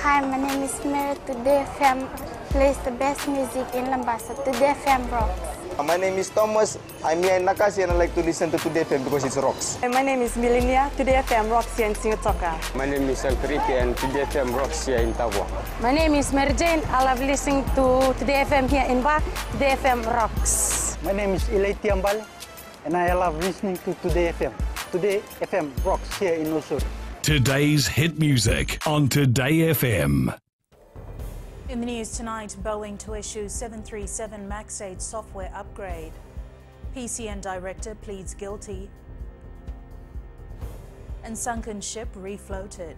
Hi, my name is Mary. Today FM plays the best music in Lambasa. Today FM rocks. My name is Thomas. I'm here in Nakasi and I like to listen to Today FM because it rocks. My name is Milenia. Today FM rocks here in Singatoka. My name is Alfriti and Today FM rocks here in Tabwa. My name is Mary Jane. I love listening to Today FM here in Ba. Today FM rocks. My name is Ilay Tiambal and I love listening to Today FM. Today FM rocks here in Osur. Today's hit music on Today FM. In the news tonight, Boeing to issue 737 MAX 8 software upgrade. PCN director pleads guilty. And sunken ship refloated.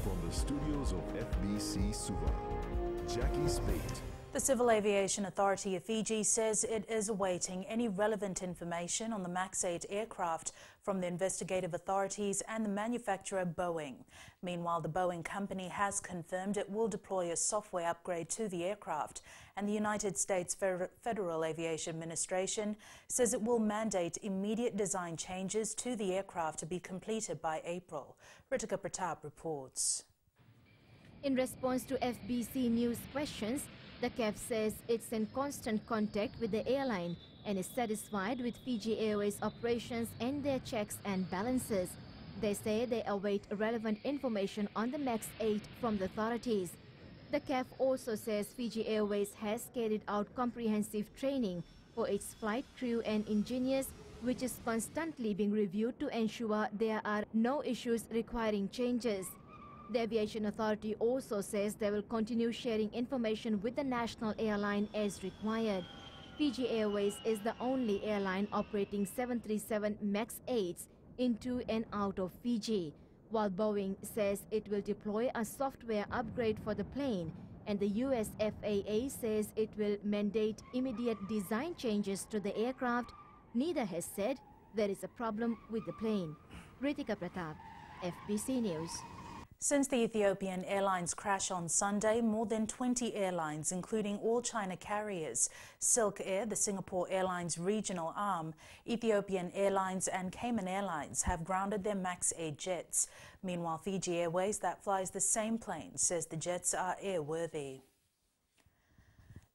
From the studios of FBC Suva, Jackie Spate. The Civil Aviation Authority of Fiji says it is awaiting any relevant information on the MAX 8 aircraft from the investigative authorities and the manufacturer Boeing. Meanwhile, the Boeing company has confirmed it will deploy a software upgrade to the aircraft, and the United States Federal Aviation Administration says it will mandate immediate design changes to the aircraft to be completed by April. Ritika Pratap reports. In response to FBC News questions, the CAF says it's in constant contact with the airline and is satisfied with Fiji Airways operations and their checks and balances. They say they await relevant information on the MAX 8 from the authorities. The CAF also says Fiji Airways has carried out comprehensive training for its flight crew and engineers, which is constantly being reviewed to ensure there are no issues requiring changes. The Aviation Authority also says they will continue sharing information with the national airline as required. Fiji Airways is the only airline operating 737 MAX 8s into and out of Fiji, while Boeing says it will deploy a software upgrade for the plane, and the US FAA says it will mandate immediate design changes to the aircraft. Neither has said there is a problem with the plane. Ritika Pratap, FBC News. Since the Ethiopian Airlines crash on Sunday, more than 20 airlines, including all China carriers, Silk Air, the Singapore Airlines regional arm, Ethiopian Airlines and Cayman Airlines have grounded their MAX 8 jets. Meanwhile, Fiji Airways, that flies the same plane, says the jets are airworthy.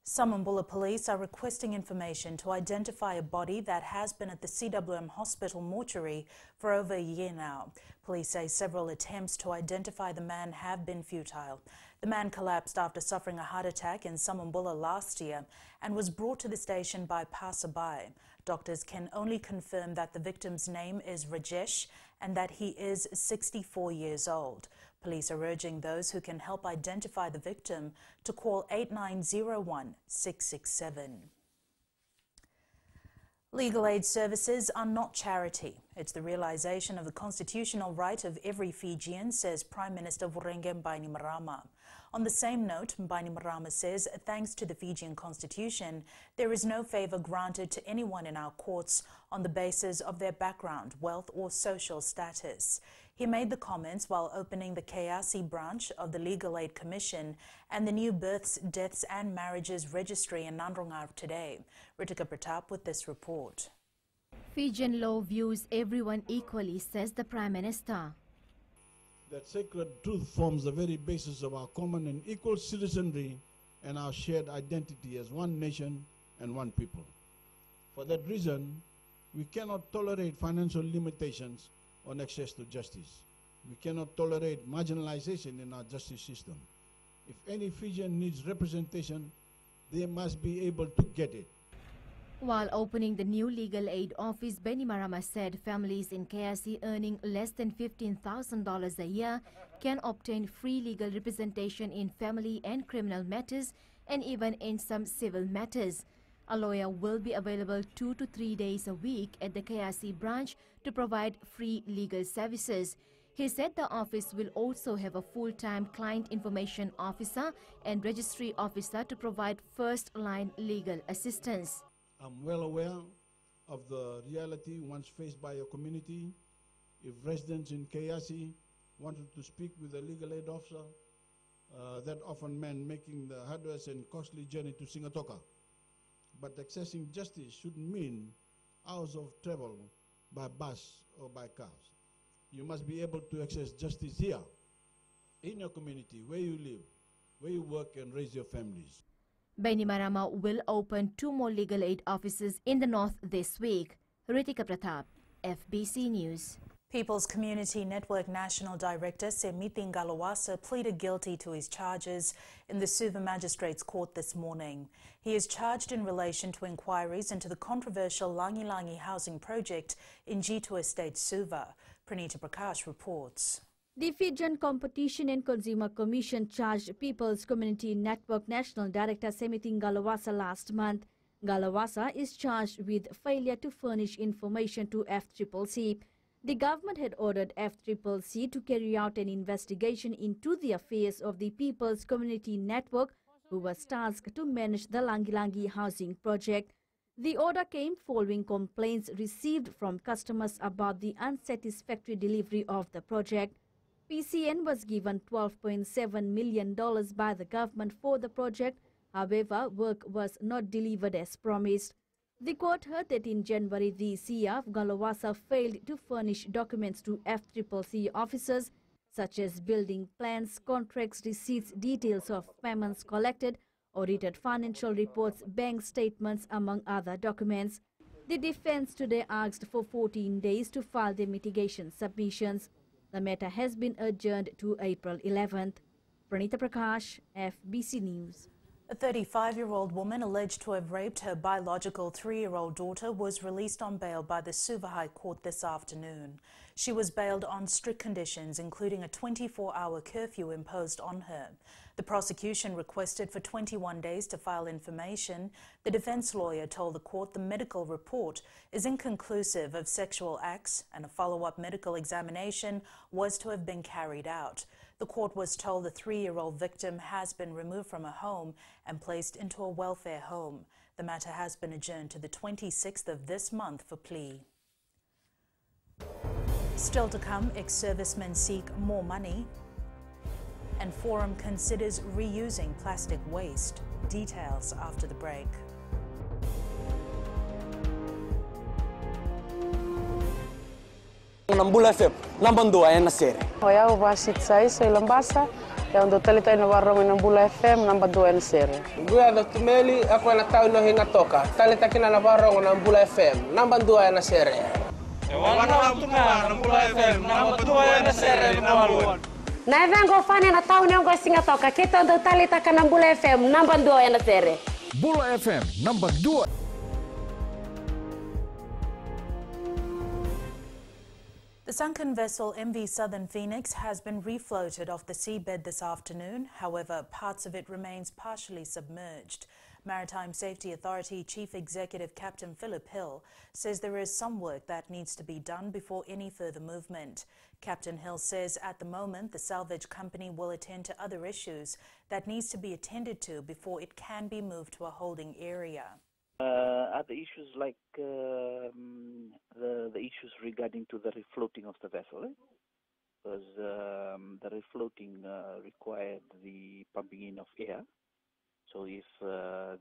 Samambula police are requesting information to identify a body that has been at the CWM hospital mortuary for over a year now. Police say several attempts to identify the man have been futile. The man collapsed after suffering a heart attack in Samambula last year and was brought to the station by passerby. Doctors can only confirm that the victim's name is Rajesh and that he is 64 years old. Police are urging those who can help identify the victim to call 8901 667. Legal aid services are not charity. It's the realization of the constitutional right of every Fijian, says Prime Minister Vurenge Bainimarama. On the same note, Bainimarama says, thanks to the Fijian constitution, there is no favour granted to anyone in our courts on the basis of their background, wealth or social status. He made the comments while opening the KRC branch of the Legal Aid Commission and the new Births, Deaths and Marriages Registry in Nandrongar today. Ritika Pratap with this report. Fijian law views everyone equally, says the Prime Minister. That sacred truth forms the very basis of our common and equal citizenry and our shared identity as one nation and one people. For that reason, we cannot tolerate financial limitations on access to justice. We cannot tolerate marginalization in our justice system. If any Fijian needs representation, they must be able to get it. While opening the new legal aid office, Bainimarama said families in KRC earning less than $15,000 a year can obtain free legal representation in family and criminal matters and even in some civil matters. A lawyer will be available 2 to 3 days a week at the KRC branch to provide free legal services. He said the office will also have a full-time client information officer and registry officer to provide first-line legal assistance. I'm well aware of the reality once faced by a community. If residents in KRC wanted to speak with a legal aid officer, that often meant making the arduous and costly journey to Singatoka. But accessing justice shouldn't mean hours of travel by bus or by cars. You must be able to access justice here, in your community, where you live, where you work and raise your families. Bainimarama will open 2 more legal aid offices in the north this week. Ritika Pratap, FBC News. People's Community Network National Director Semithi Ngalawasa pleaded guilty to his charges in the Suva Magistrates Court this morning. He is charged in relation to inquiries into the controversial Langi Langi housing project in G2 Estate, Suva. Pranita Prakash reports. The Fijian Competition and Consumer Commission charged People's Community Network National Director Semithi Ngalawasa last month. Ngalawasa is charged with failure to furnish information to FCCC. The government had ordered FCCC to carry out an investigation into the affairs of the People's Community Network, who was tasked to manage the Langi Langi housing project. The order came following complaints received from customers about the unsatisfactory delivery of the project. PCN was given $12.7 million by the government for the project. However, work was not delivered as promised. The court heard that in January this year, Ngalawasa failed to furnish documents to FCCC officers such as building plans, contracts, receipts, details of payments collected, audited financial reports, bank statements, among other documents. The defense today asked for 14 days to file their mitigation submissions. The matter has been adjourned to April 11th. Pranita Prakash, FBC News. A 35-year-old woman alleged to have raped her biological 3-year-old daughter was released on bail by the Suva High Court this afternoon. She was bailed on strict conditions, including a 24-hour curfew imposed on her. The prosecution requested for 21 days to file information. The defense lawyer told the court the medical report is inconclusive of sexual acts and a follow-up medical examination was to have been carried out. The court was told the 3-year-old victim has been removed from her home and placed into a welfare home. The matter has been adjourned to the 26th of this month for plea. Still to come, ex-servicemen seek more money, and Forum considers reusing plastic waste. Details after the break. Nambula FM, nambandua ya nasere. Hoya ubasit sai sa Ilambasa, ya ndo talita ina warong Nambula FM nambandua ya nasere. Guya do tumeli ako na tao no hinga toka. Talita kina na warong Nambula FM, nambandua ya nasere. Wana tunga Nambula FM, nambandua ya nasere nambuan. Na vengo fani na tao ni ngo singa toka. Kita ndo talita ka Nambula FM, nambandua ya nasere. Bula FM, nambandua. The sunken vessel MV Southern Phoenix has been refloated off the seabed this afternoon. However, parts of it remains partially submerged. Maritime Safety Authority Chief Executive Captain Philip Hill says there is some work that needs to be done before any further movement. Captain Hill says at the moment the salvage company will attend to other issues that needs to be attended to before it can be moved to a holding area. Other issues like the issues regarding to the refloating of the vessel, because the refloating required the pumping in of air. So if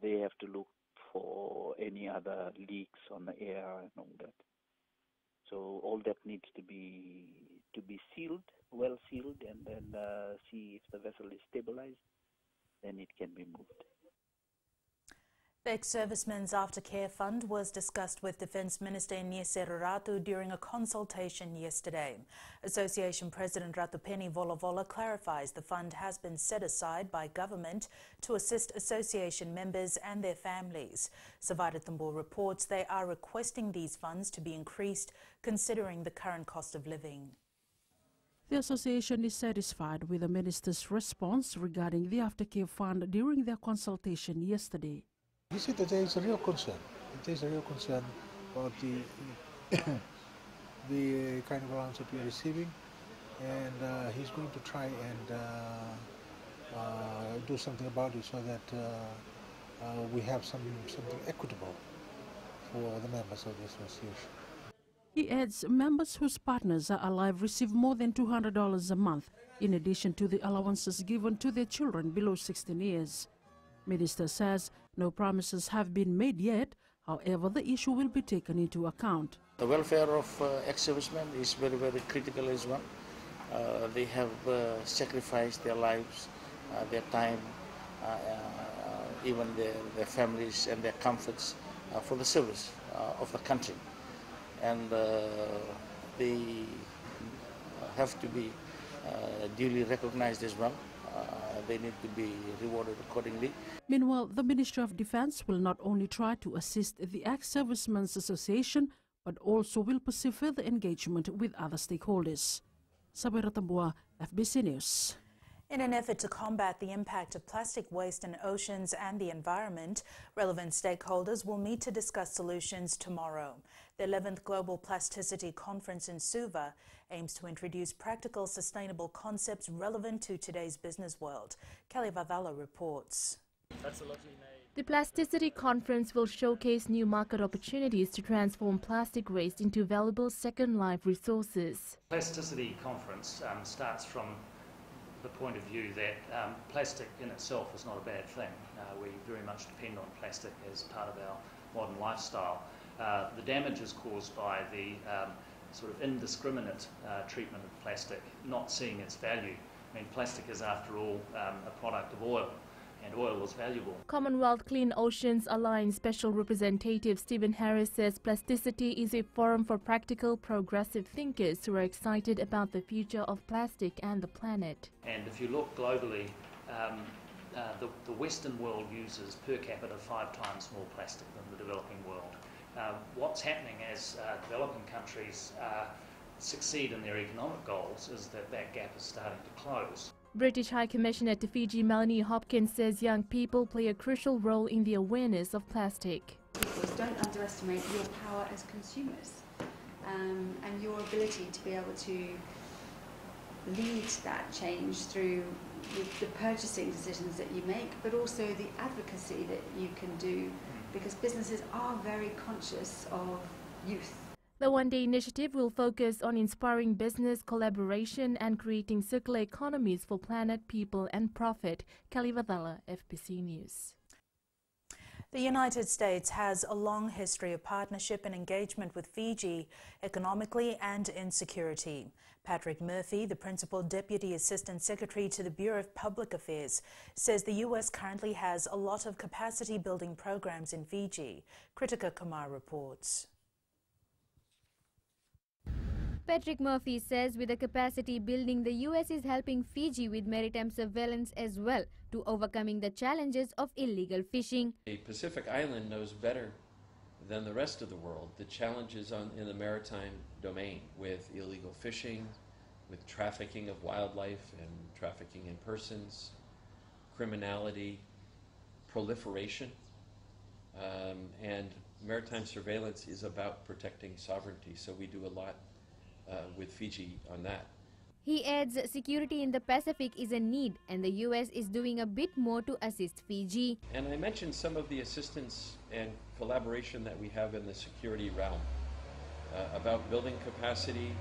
they have to look for any other leaks on the air and all that, so all that needs to be sealed, well sealed, and then see if the vessel is stabilized, then it can be moved. The ex-servicemen's aftercare fund was discussed with Defence Minister Niese Ratu during a consultation yesterday. Association President Ratupeni Volovola clarifies the fund has been set aside by government to assist association members and their families. Savada Thumbul reports they are requesting these funds to be increased considering the current cost of living. The association is satisfied with the minister's response regarding the aftercare fund during their consultation yesterday. He said that there is a real concern. There is a real concern about the kind of allowance that we are receiving, and he's going to try and do something about it so that we have something equitable for the members of the association. He adds members whose partners are alive receive more than $200 a month, in addition to the allowances given to their children below 16 years. Minister says no promises have been made yet. However, the issue will be taken into account. The welfare of ex-servicemen is very, very critical as well. They have sacrificed their lives, their time, even their families and their comforts for the service of the country. And they have to be duly recognized as well. They need to be rewarded accordingly. Meanwhile, the Ministry of Defense will not only try to assist the Ex-Servicemen's Association, but also will pursue further engagement with other stakeholders. Sabira Tambua, FBC News. In an effort to combat the impact of plastic waste in oceans and the environment, relevant stakeholders will meet to discuss solutions tomorrow. The 11th Global Plasticity Conference in Suva aims to introduce practical, sustainable concepts relevant to today's business world. Kelly Vavala reports. The Plasticity Conference will showcase new market opportunities to transform plastic waste into valuable second life resources. Plasticity Conference starts from the point of view that plastic in itself is not a bad thing. We very much depend on plastic as part of our modern lifestyle. The damage is caused by the sort of indiscriminate treatment of plastic, not seeing its value. I mean, plastic is, after all, a product of oil, and oil is valuable. Commonwealth Clean Oceans Alliance Special Representative Stephen Harris says plasticity is a forum for practical, progressive thinkers who are excited about the future of plastic and the planet. And if you look globally, the Western world uses per capita 5 times more plastic than the developing world. What's happening as developing countries succeed in their economic goals is that that gap is starting to close. British High Commissioner to Fiji Melanie Hopkins says young people play a crucial role in the awareness of plastic. Don't underestimate your power as consumers and your ability to be able to lead that change through the purchasing decisions that you make, but also the advocacy that you can do, because businesses are very conscious of youth. The one-day initiative will focus on inspiring business collaboration and creating circular economies for planet, people and profit. Kelly Vadala, FBC News. The United States has a long history of partnership and engagement with Fiji, economically and in security. Patrick Murphy, the Principal Deputy Assistant Secretary to the Bureau of Public Affairs, says the U.S. currently has a lot of capacity-building programs in Fiji. Kritika Kumar reports. Patrick Murphy says with the capacity building, the U.S. is helping Fiji with maritime surveillance as well to overcoming the challenges of illegal fishing. A Pacific island knows better than the rest of the world the challenges in the maritime domain with illegal fishing, with trafficking of wildlife and trafficking in persons, criminality, proliferation, and maritime surveillance is about protecting sovereignty, so we do a lot with Fiji on that. He adds security in the Pacific is a need and the U.S. is doing a bit more to assist Fiji. And I mentioned some of the assistance and collaboration that we have in the security realm about building capacity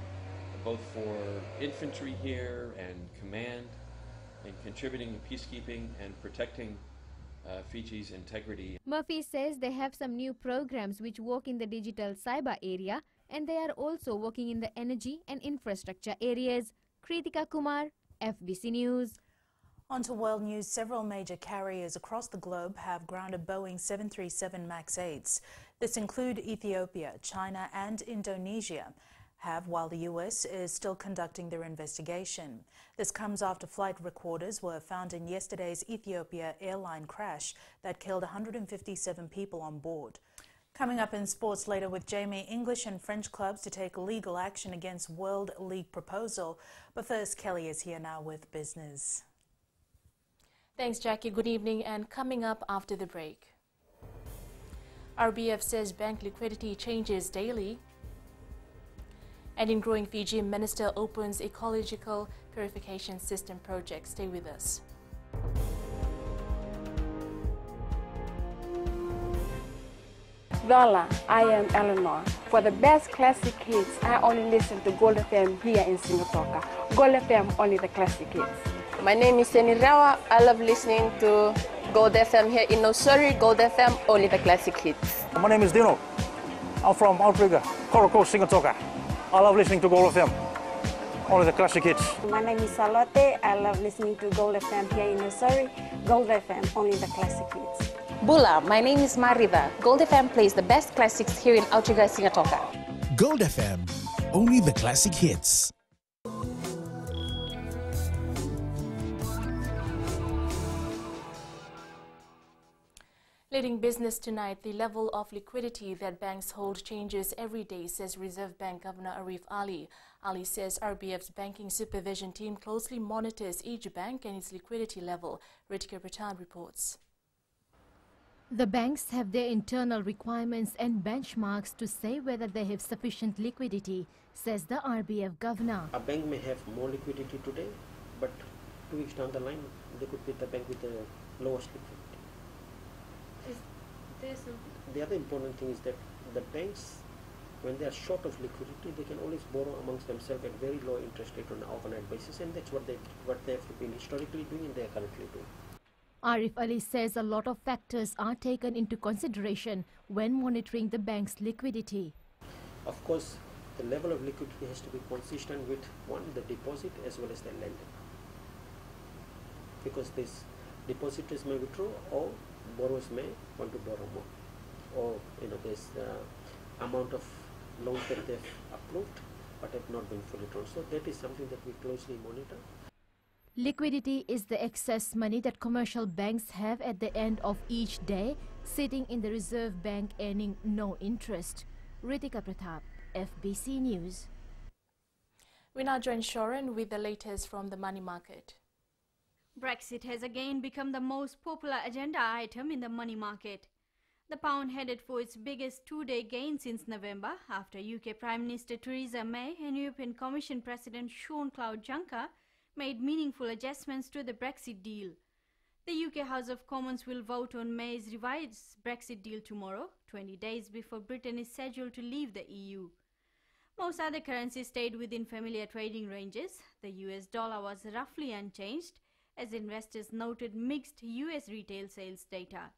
both for infantry here and command and contributing to peacekeeping and protecting Fiji's integrity. Murphy says they have some new programs which work in the digital cyber area, and they are also working in the energy and infrastructure areas. Kritika Kumar, FBC News. On to world news. Several major carriers across the globe have grounded Boeing 737 MAX 8s. This include Ethiopia, China and Indonesia, while the US is still conducting their investigation. This comes after flight recorders were found in yesterday's Ethiopia airline crash that killed 157 people on board. Coming up in sports later, with Jamie, English and French clubs to take legal action against World League proposal. But first, Kelly is here now with business. Thanks, Jackie. Good evening. And coming up after the break, RBF says bank liquidity changes daily. And in growing Fiji, Minister opens ecological purification system project. Stay with us. Lola, I am Eleanor. For the best classic hits, I only listen to Gold FM here in Singapore. Gold FM, only the classic hits. My name is Seni Rawa. I love listening to Gold FM here in Nosuri. Gold FM, only the classic hits. My name is Dino. I'm from Africa. Coral Coast Singatoka. I love listening to Gold FM. Only the classic hits. My name is Salote. I love listening to Gold FM here in Surrey. Gold FM, only the classic hits. Bula, my name is Marida. Gold FM plays the best classics here in Aotearoa, Singatoka. Gold FM, only the classic hits. Leading business tonight, the level of liquidity that banks hold changes every day, says Reserve Bank Governor Arif Ali. Ali says RBF's banking supervision team closely monitors each bank and its liquidity level. Ritika Prathan reports. The banks have their internal requirements and benchmarks to say whether they have sufficient liquidity, says the RBF governor. A bank may have more liquidity today, but 2 weeks down the line, they could be the bank with the lowest liquidity. The other important thing is that the banks, when they are short of liquidity, they can always borrow amongst themselves at very low interest rate on an overnight basis, and that's what they have been historically doing and they are currently doing. Arif Ali says a lot of factors are taken into consideration when monitoring the bank's liquidity. Of course, the level of liquidity has to be consistent with, one, the deposit as well as the lending. Because these depositors may withdraw or borrowers may want to borrow more. Or, there's amount of loans that they've approved but have not been fully drawn. So that is something that we closely monitor. Liquidity is the excess money that commercial banks have at the end of each day, sitting in the Reserve Bank earning no interest. Ritika Pratap, FBC News. We now join Shoran with the latest from the money market. Brexit has again become the most popular agenda item in the money market. The pound headed for its biggest two-day gain since November after UK Prime Minister Theresa May and European Commission President Jean-Claude Juncker made meaningful adjustments to the Brexit deal. The UK House of Commons will vote on May's revised Brexit deal tomorrow, 20 days before Britain is scheduled to leave the EU. Most other currencies stayed within familiar trading ranges. The US dollar was roughly unchanged, as investors noted mixed US retail sales data.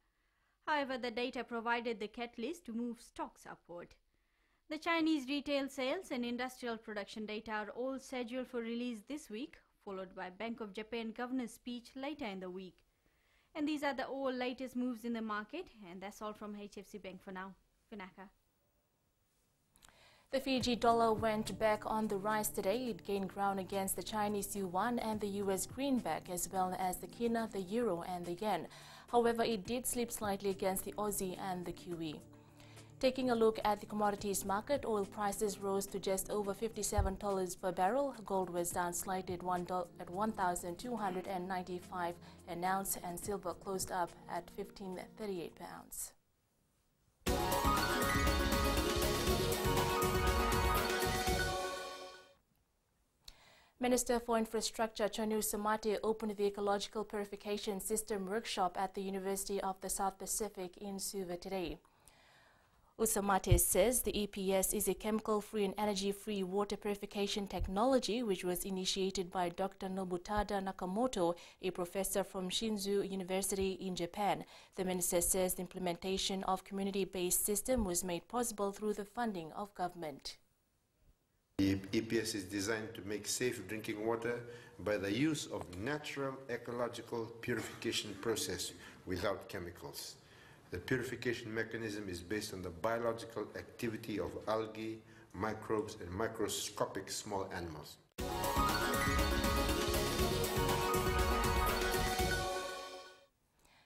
However, the data provided the catalyst to move stocks upward. The Chinese retail sales and industrial production data are all scheduled for release this week, followed by Bank of Japan governor's speech later in the week. And these are the all latest moves in the market, and that's all from HFC Bank for now. Vinaka. The Fiji dollar went back on the rise today. It gained ground against the Chinese yuan and the US greenback, as well as the kina, the euro and the yen. However, it did slip slightly against the Aussie and the Kiwi. Taking a look at the commodities market, oil prices rose to just over $57 per barrel. Gold was down slightly at $1,295 an ounce, and silver closed up at $15.38 per ounce. Minister for Infrastructure Chanu Samate opened the Ecological Purification System workshop at the University of the South Pacific in Suva today. Usamate says the EPS is a chemical-free and energy-free water purification technology which was initiated by Dr. Nobutada Nakamoto, a professor from Shinzu University in Japan. The minister says the implementation of community-based system was made possible through the funding of government. The EPS is designed to make safe drinking water by the use of natural ecological purification process without chemicals. The purification mechanism is based on the biological activity of algae, microbes, and microscopic small animals.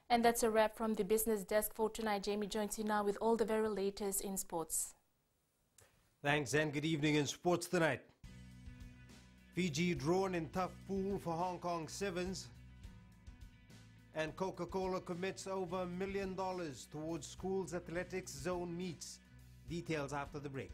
And that's a wrap from the business desk for tonight. Jamie joins you now with all the very latest in sports. Thanks and good evening in sports tonight. Fiji drawn in tough pool for Hong Kong Sevens. And Coca-Cola commits over $1 million towards schools' athletics zone meets. Details after the break.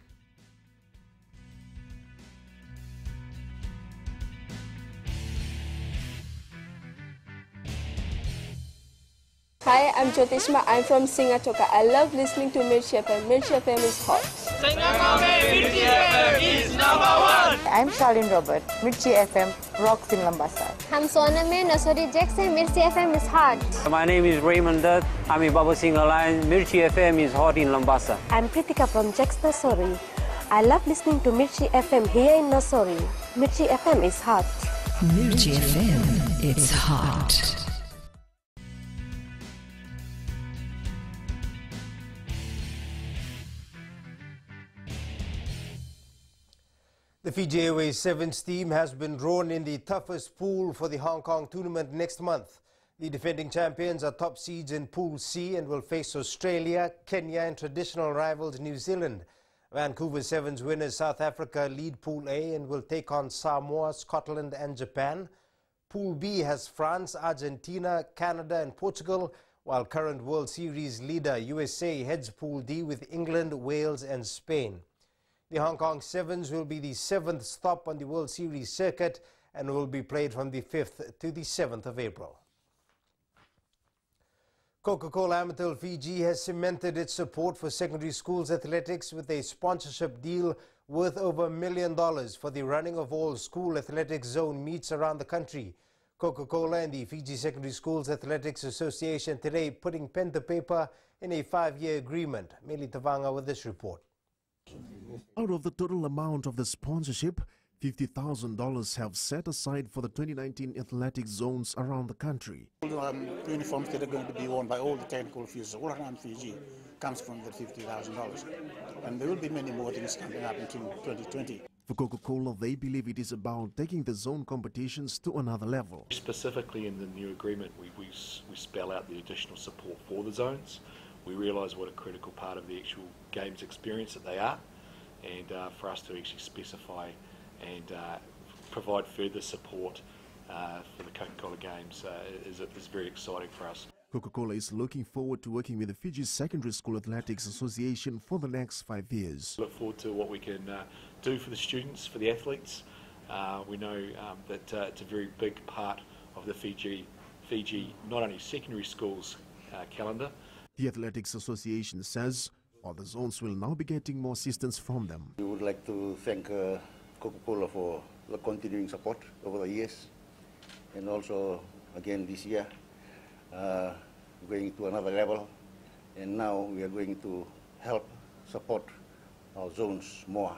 Hi, I'm Jyotishma. I'm from Singatoka. I love listening to Mirchi FM. Mirchi FM is hot. Mirchi FM is #1. I'm Charlene Robert. Mirchi FM rocks in Lambasa. I'm Soname Nasori Jackson. Mirchi FM is hot. My name is Raymond Dutt. I'm in Baba Singh Alliance. Mirchi FM is hot in Lambasa. I'm Pritika from Jackson Sori. I love listening to Mirchi FM here in Nassori. Mirchi FM is hot. Mirchi FM, it's hot. The Fiji Airways Sevens team has been drawn in the toughest pool for the Hong Kong tournament next month. The defending champions are top seeds in Pool C and will face Australia, Kenya and traditional rivals New Zealand. Vancouver Sevens winners South Africa lead Pool A and will take on Samoa, Scotland and Japan. Pool B has France, Argentina, Canada and Portugal, while current World Series leader USA heads Pool D with England, Wales and Spain. The Hong Kong Sevens will be the 7th stop on the World Series circuit and will be played from the 5th to the 7th of April. Coca-Cola Amatil Fiji has cemented its support for secondary schools athletics with a sponsorship deal worth over $1 million for the running of all school athletics zone meets around the country. Coca-Cola and the Fiji Secondary Schools Athletics Association today putting pen to paper in a 5-year agreement. Meli Tavanga with this report. Out of the total amount of the sponsorship, $50,000 have set aside for the 2019 athletic zones around the country. Uniforms that are going to be worn by all the technical officers all around Fiji comes from the $50,000. And there will be many more things coming up until 2020. For Coca-Cola, they believe it is about taking the zone competitions to another level. Specifically in the new agreement, we spell out the additional support for the zones. We realise what a critical part of the actual games experience that they are, and for us to actually specify and provide further support for the Coca-Cola Games is very exciting for us. Coca-Cola is looking forward to working with the Fiji Secondary School Athletics Association for the next 5 years. Look forward to what we can do for the students, for the athletes. We know that it's a very big part of the Fiji not only secondary schools calendar. The Athletics Association says all the zones will now be getting more assistance from them. We would like to thank Coca-Cola for the continuing support over the years, and also again this year going to another level, and now we are going to help support our zones more.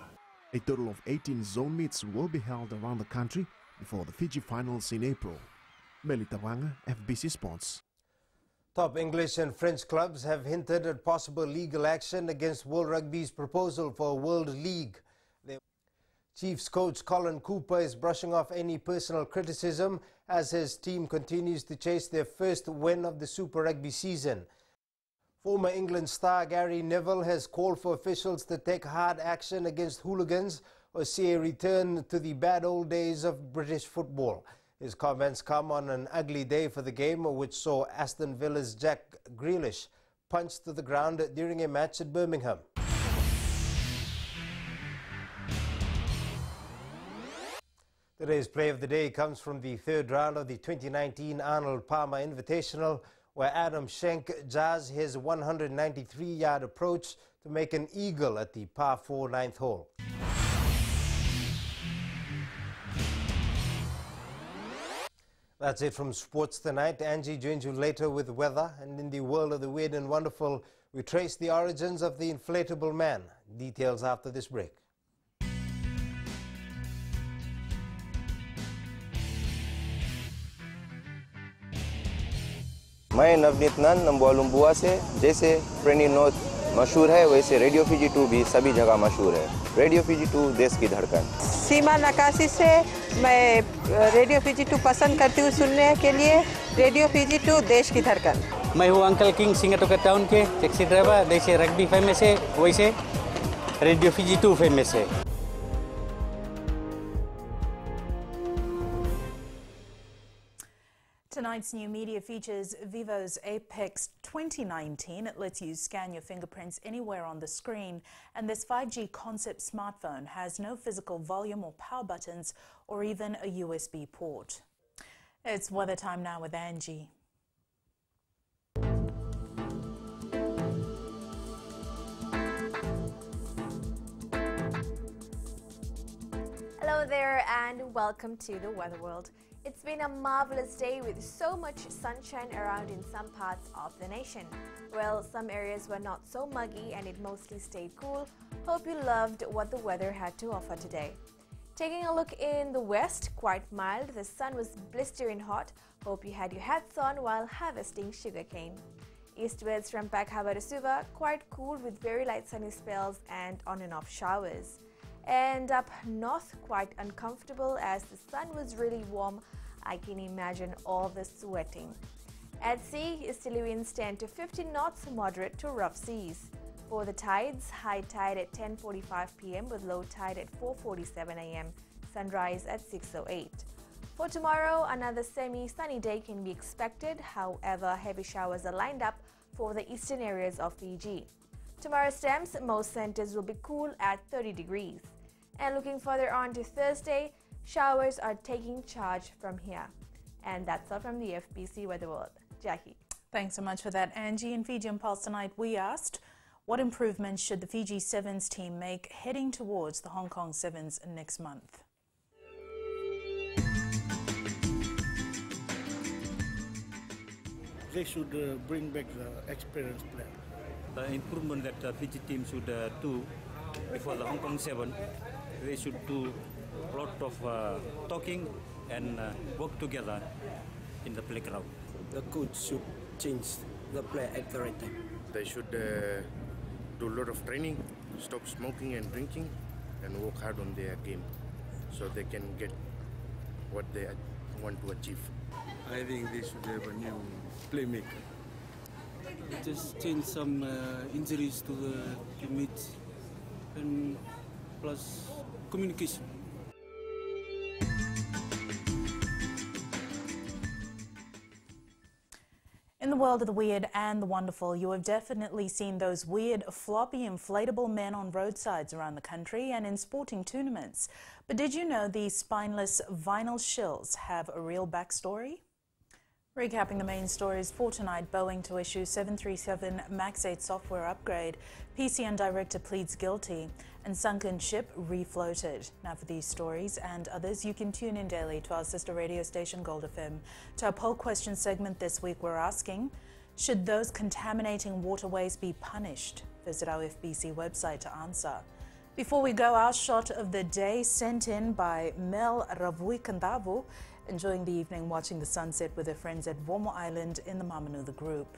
A total of 18 zone meets will be held around the country before the Fiji finals in April. Meli Tawanga, FBC Sports. Top English and French clubs have hinted at possible legal action against World Rugby's proposal for a World League. Chiefs coach Colin Cooper is brushing off any personal criticism as his team continues to chase their first win of the Super Rugby season. Former England star Gary Neville has called for officials to take hard action against hooligans or see a return to the bad old days of British football. His comments come on an ugly day for the game, which saw Aston Villa's Jack Grealish punched to the ground during a match at Birmingham. Today's play of the day comes from the third round of the 2019 Arnold Palmer Invitational, where Adam Schenk jars his 193-yard approach to make an eagle at the par 4 ninth hole. That's it from Sports Tonight. Angie joins you later with weather, and in the world of the weird and wonderful, we trace the origins of the inflatable man. Details after this break. मैं नवनीत नंद नंबुआ से जैसे प्रेनी note मशहूर है वैसे radio Fiji 2 भी सभी जगह मशहूर है। रेडियो फीजी 2 देश की धड़कन। सीमा नकाशी से मैं रेडियो फीजी 2 पसंद करती हूँ सुनने के लिए। रेडियो फीजी 2 देश की धड़कन। मैं हूँ अंकल किंग सिंगाटोका टाउन के टैक्सी ड्राइवर। जैसे रग्बी फेमस है वैसे रेडियो फीजी 2 फेमस है। Tonight's new media features Vivo's Apex 2019. It lets you scan your fingerprints anywhere on the screen. And this 5G concept smartphone has no physical volume or power buttons or even a USB port. It's weather time now with Angie. Hello there and welcome to the Weather World. It's been a marvelous day with so much sunshine around in some parts of the nation. Well, some areas were not so muggy and it mostly stayed cool. Hope you loved what the weather had to offer today. Taking a look in the west, quite mild. The sun was blistering hot. Hope you had your hats on while harvesting sugarcane. Eastwards from Pakhawa to Suva, quite cool with very light sunny spells and on and off showers. And up north, quite uncomfortable as the sun was really warm. I can imagine all the sweating. At sea, easterly winds 10 to 15 knots, moderate to rough seas. For the tides, high tide at 10:45 p.m. with low tide at 4:47 a.m. Sunrise at 6:08. For tomorrow, another semi-sunny day can be expected. However, heavy showers are lined up for the eastern areas of Fiji. Tomorrow's temps, most centers will be cool at 30 degrees. And looking further on to Thursday, showers are taking charge from here. And that's all from the FBC Weather World. Jackie. Thanks so much for that, Angie. In Fiji on Pulse tonight, we asked, what improvements should the Fiji Sevens team make heading towards the Hong Kong Sevens next month? They should bring back the experienced player. The improvement that the Fiji team should do before the Hong Kong Seven, they should do a lot of talking and work together in the playground. The coach should change the player at the right time. They should do a lot of training, stop smoking and drinking, and work hard on their game so they can get what they want to achieve. I think they should have a new playmaker. Just change some injuries to the teammates and plus communication. In the world of the weird and the wonderful, you have definitely seen those weird, floppy, inflatable men on roadsides around the country and in sporting tournaments. But did you know these spineless vinyl shills have a real backstory? Recapping the main stories for tonight, Boeing to issue 737 MAX 8 software upgrade, PCN director pleads guilty, and sunken ship refloated. Now for these stories and others, you can tune in daily to our sister radio station Gold FM. To our poll question segment this week, we're asking, should those contaminating waterways be punished? Visit our FBC website to answer. Before we go, our shot of the day sent in by Mel Ravuikandavu, enjoying the evening watching the sunset with her friends at Vomo Island in the Mamanuca group.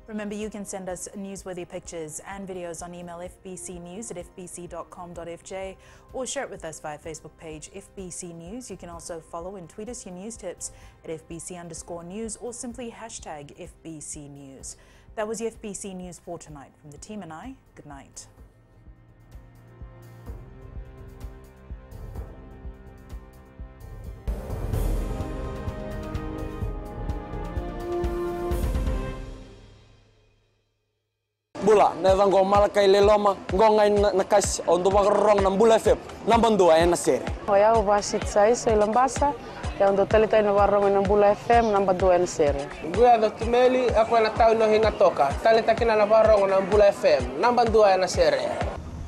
Remember, you can send us newsworthy pictures and videos on email fbcnews@fbc.com.fj or share it with us via Facebook page FBC News. You can also follow and tweet us your news tips at FBC_news or simply hashtag FBC News. That was the FBC News for tonight. From the team and I, good night. Bula, neva ngo malakai leloma, ngo ngai nakas on doba rong nam Bula FM, namban dua ena sere. Hoya uvasit sai sai lambasa, ya on totalita ina warong nam Bula FM namban dua ena sere. Gua do kimeli aku na tau no hinga toka, talita kina na warong nam Bula FM, namban dua ena sere.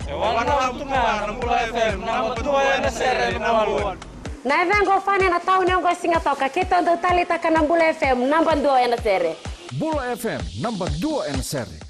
Wana tunga nam Bula FM, namban dua ena sere nawaluan. Neva ngo fane na tau no ngo singa toka, kita on totalita kana Bula FM, namban dua ena sere. Bula FM, namban dua ena sere.